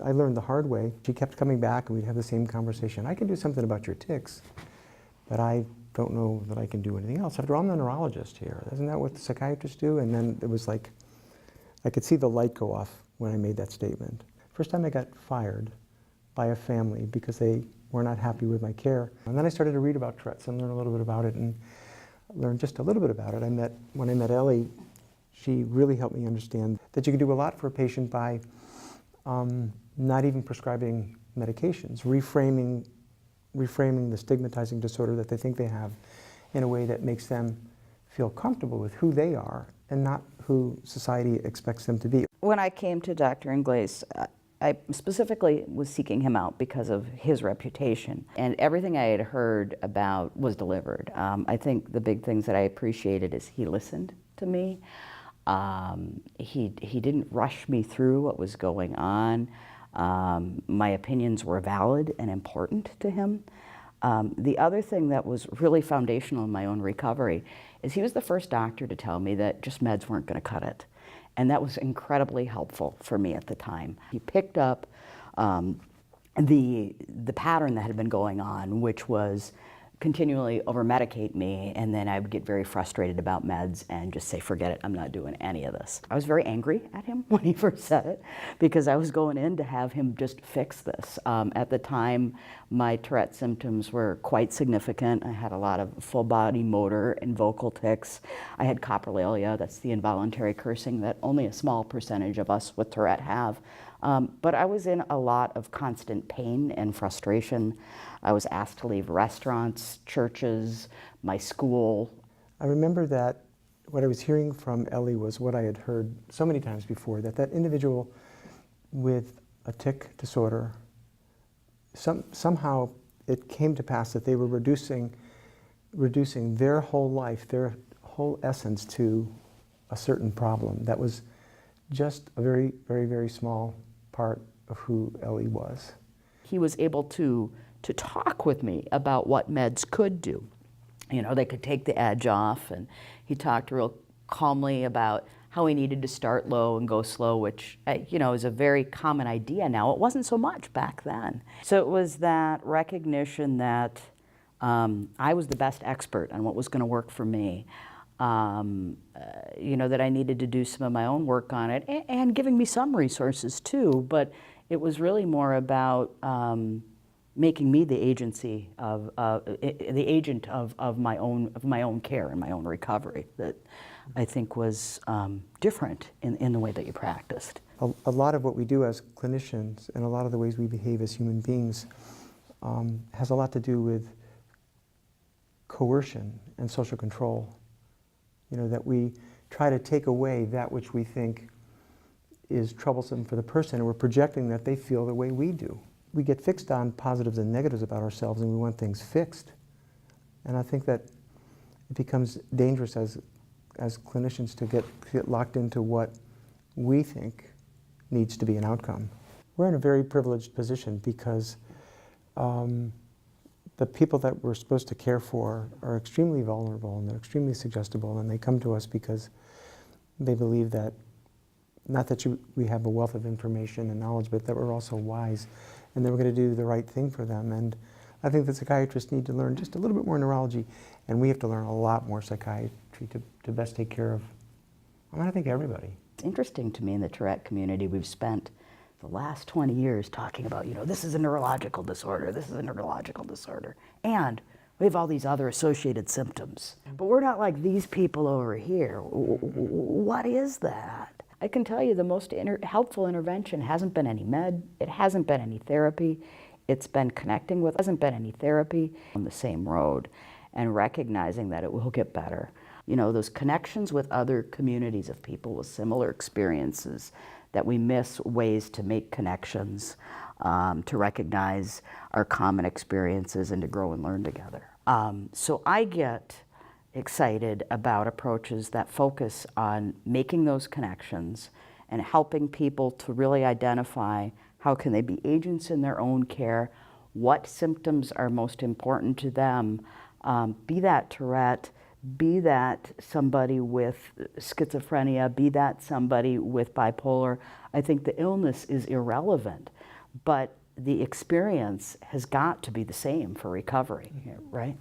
I learned the hard way. She kept coming back and we'd have the same conversation. I can do something about your tics, but I don't know that I can do anything else. After all, I'm the neurologist here. Isn't that what the psychiatrists do? And then it was like, I could see the light go off when I made that statement. First time I got fired by a family because they were not happy with my care. And then I started to read about Tourette's and learn a little bit about it and learn just a little bit about it. When I met Ellie, she really helped me understand that you can do a lot for a patient by not even prescribing medications, reframing the stigmatizing disorder that they think they have in a way that makes them feel comfortable with who they are and not who society expects them to be. When I came to Dr. Ingles, I specifically was seeking him out because of his reputation, and everything I had heard about was delivered. I think the big things that I appreciated is he listened to me. He didn't rush me through what was going on. My opinions were valid and important to him. The other thing that was really foundational in my own recovery is he was the first doctor to tell me that just meds weren't going to cut it. And that was incredibly helpful for me at the time. He picked up the pattern that had been going on, which was continually over-medicate me, and then I would get very frustrated about meds and just say, forget it, I'm not doing any of this. I was very angry at him when he first said it, because I was going in to have him just fix this. At the time, my Tourette symptoms were quite significant. I had a lot of full body motor and vocal tics. I had coprolalia, that's the involuntary cursing that only a small percentage of us with Tourette have. But I was in a lot of constant pain and frustration. I was asked to leave restaurants, churches, my school. I remember that what I was hearing from Ellie was what I had heard so many times before, that individual with a tic disorder, somehow it came to pass that they were reducing their whole life, their whole essence to a certain problem that was just a very, very, very small part of who Ellie was. He was able to talk with me about what meds could do. You know, they could take the edge off, and he talked real calmly about how he needed to start low and go slow, which, you know, is a very common idea now. It wasn't so much back then. So it was that recognition that I was the best expert on what was going to work for me. You know, that I needed to do some of my own work on it, and giving me some resources too, but it was really more about making me the agency of the agent of my own care and my own recovery, that I think was different in the way that you practiced. A lot of what we do as clinicians and a lot of the ways we behave as human beings has a lot to do with coercion and social control. You know, that we try to take away that which we think is troublesome for the person, and we're projecting that they feel the way we do. We get fixed on positives and negatives about ourselves, and we want things fixed. And I think that it becomes dangerous as clinicians to get locked into what we think needs to be an outcome. We're in a very privileged position because the people that we're supposed to care for are extremely vulnerable and they're extremely suggestible, and they come to us because they believe that, not that we have a wealth of information and knowledge, but that we're also wise and that we're going to do the right thing for them. And I think that psychiatrists need to learn just a little bit more neurology, and we have to learn a lot more psychiatry to best take care of, I think, everybody. It's interesting to me in the Tourette community, we've spent the last 20 years talking about, you know, this is a neurological disorder, this is a neurological disorder, and we have all these other associated symptoms. But we're not like these people over here. What is that? I can tell you the most helpful intervention hasn't been any med, it hasn't been any therapy, it's been connecting with, hasn't been any therapy on the same road, and recognizing that it will get better. You know, those connections with other communities of people with similar experiences, that we miss ways to make connections, to recognize our common experiences and to grow and learn together. So I get excited about approaches that focus on making those connections and helping people to really identify how can they be agents in their own care, what symptoms are most important to them, be that Tourette, be that somebody with schizophrenia, be that somebody with bipolar, I think the illness is irrelevant, but the experience has got to be the same for recovery, right?